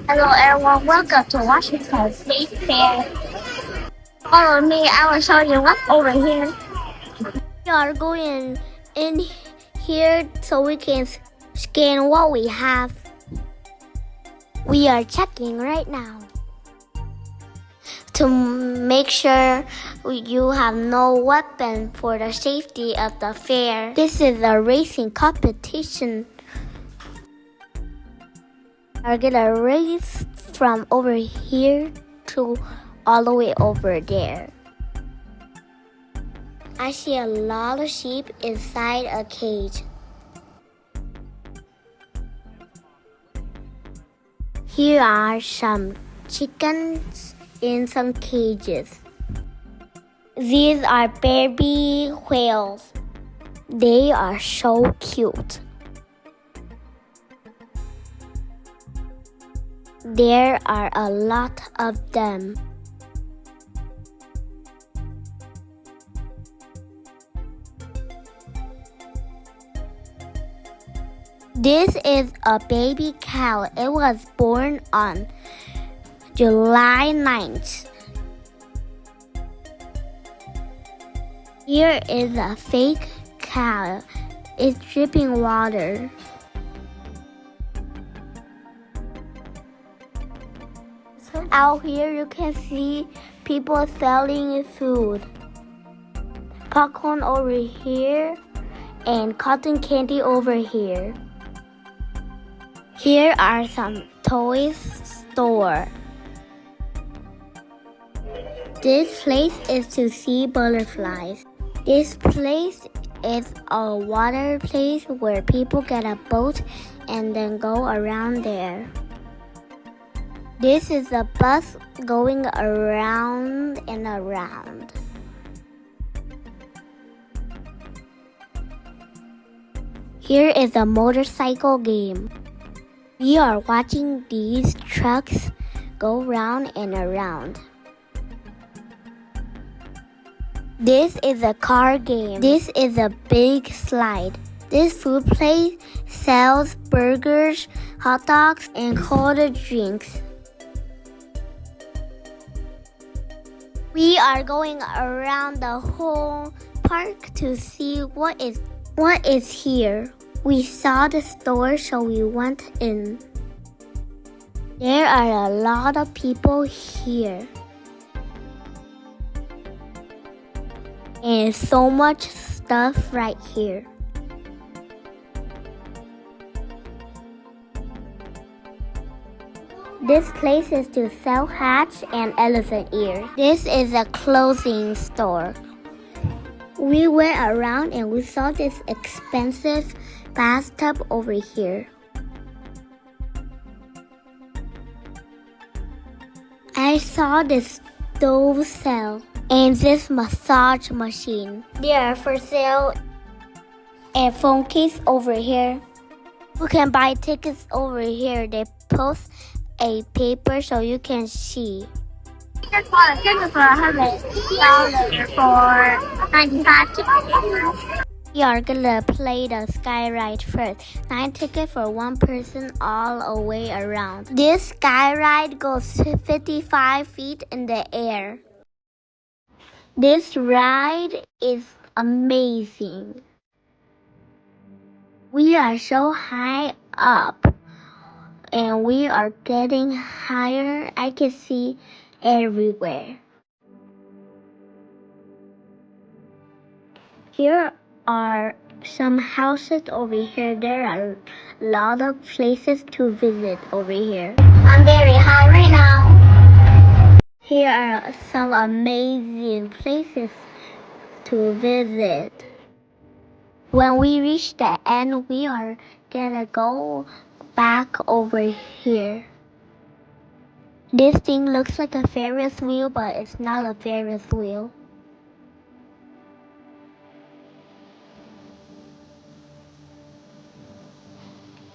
Hello everyone, welcome to Washington State Fair. Follow me, I will show you what's over here. We are going in here so we can scan what we have. We are checking right now to make sure you have no weapon for the safety of the fair. This is a racing competition. We're gonna race from over here to all the way over there. I see a lot of sheep inside a cage. Here are some chickens in some cages. These are baby whales. They are so cute. There are a lot of them. This is a baby cow. It was born on July 9th. Here is a fake cow. It's dripping water. Out here you can see people selling food. Popcorn over here and cotton candy over here. Here are some toys store. This place is to see butterflies. This place is a water place where people get a boat and then go around there. This is a bus going around and around. Here is a motorcycle game. We are watching these trucks go round and around. This is a car game. This is a big slide. This food place sells burgers, hot dogs, and cold drinks. We are going around the whole park to see what is here. We saw the store, so we went in. There are a lot of people here. And so much stuff right here. This place is to sell hats and elephant ears. This is a clothing store. We went around and we saw this expensive bathtub over here. I saw this stove sale and this massage machine. They are for sale. And phone case over here. You can buy tickets over here. They post a paper so you can see. Just bought a ticket for $100 for 95 tickets. We are gonna play the sky ride first. 9 tickets for one person all the way around. This sky ride goes 55 feet in the air. This ride is amazing. We are so high up and we are getting higher. I can see everywhere. Here are some houses over here. There are a lot of places to visit over here. I'm very high right now. Here are some amazing places to visit. When we reach the end, we are gonna go back over here. This thing looks like a Ferris wheel, but it's not a Ferris wheel.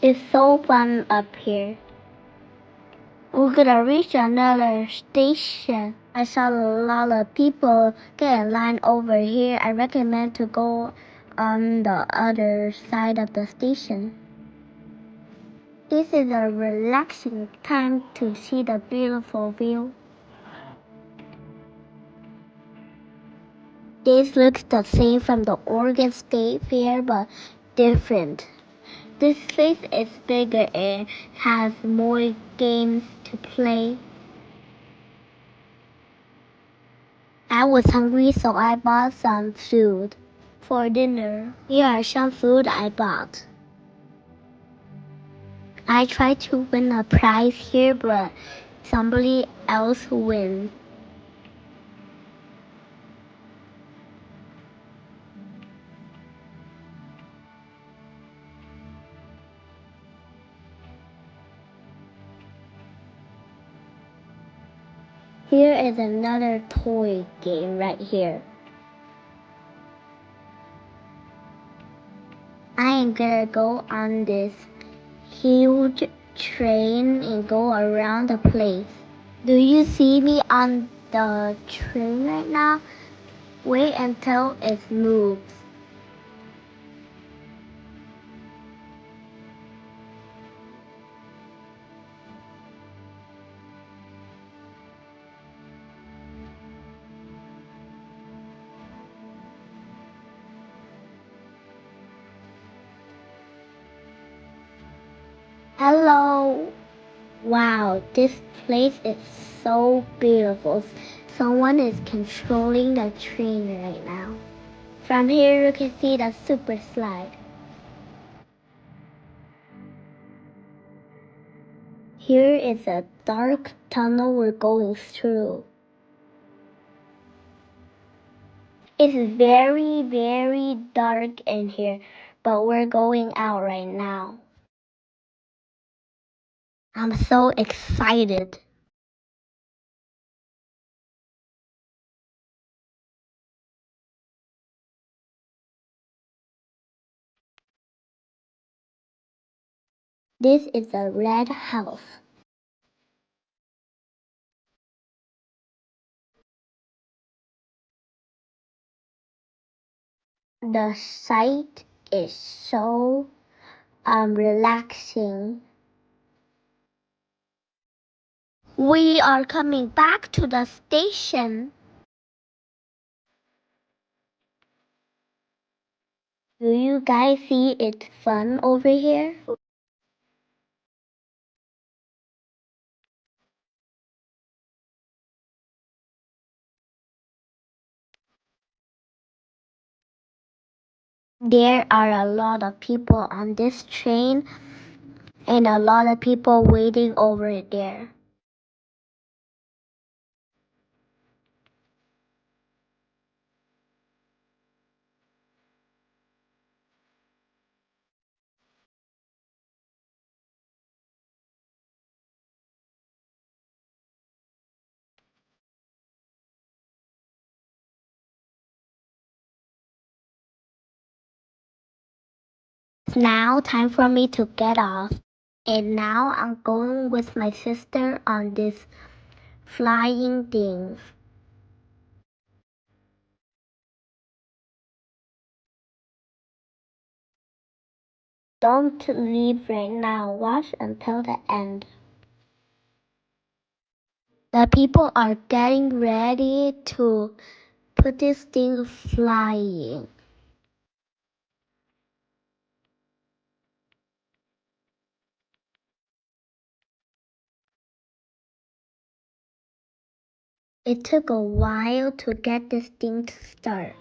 It's so fun up here. We're gonna reach another station. I saw a lot of people get in line over here. I recommend to go on the other side of the station. This is a relaxing time to see the beautiful view. This looks the same from the Oregon State Fair but different. This place is bigger and has more games to play. I was hungry so I bought some food for dinner. Here are some food I bought. I tried to win a prize here but somebody else win. Here is another toy game right here. I am gonna go on this huge train and go around the place. Do you see me on the train right now? Wait until it moves. Hello. Wow, this place is so beautiful. Someone is controlling the train right now. From here you can see the super slide. Here is a dark tunnel we're going through. It's very, very dark in here, but we're going out right now. I'm so excited. This is a red house. The site is so relaxing. We are coming back to the station. Do you guys see it's fun over here? There are a lot of people on this train and a lot of people waiting over there. It's now time for me to get off. And now I'm going with my sister on this flying thing. Don't leave right now. Watch until the end. The people are getting ready to put this thing flying. It took a while to get this thing to start.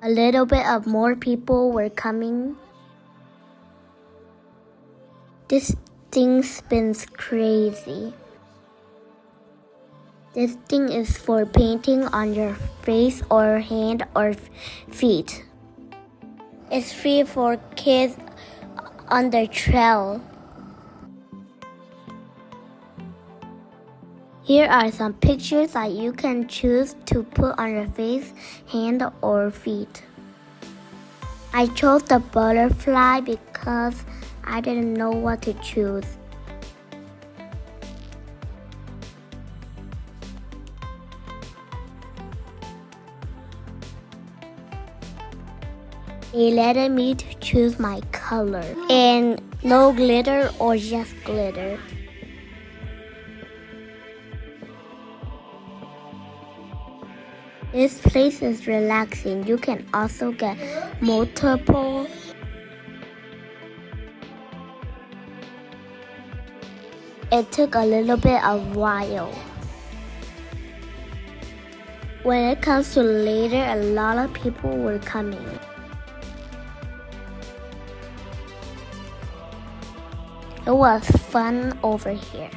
A little bit of more people were coming. This thing spins crazy. This thing is for painting on your face or hand or feet. It's free for kids on the trail. Here are some pictures that you can choose to put on your face, hand, or feet. I chose the butterfly because I didn't know what to choose. They let me to choose my color and no glitter or just glitter. This place is relaxing. You can also get multiple It took a little bit of while. When it comes to later, a lot of people were coming. It was fun over here.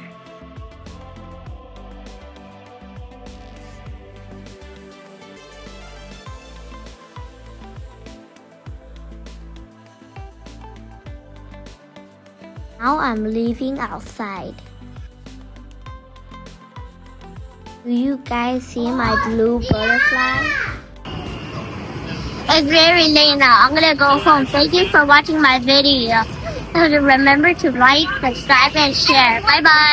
Now I'm leaving outside. Do you guys see my blue butterfly? It's very late now. I'm gonna go home. Thank you for watching my video. Remember to like, subscribe, and share. Bye bye.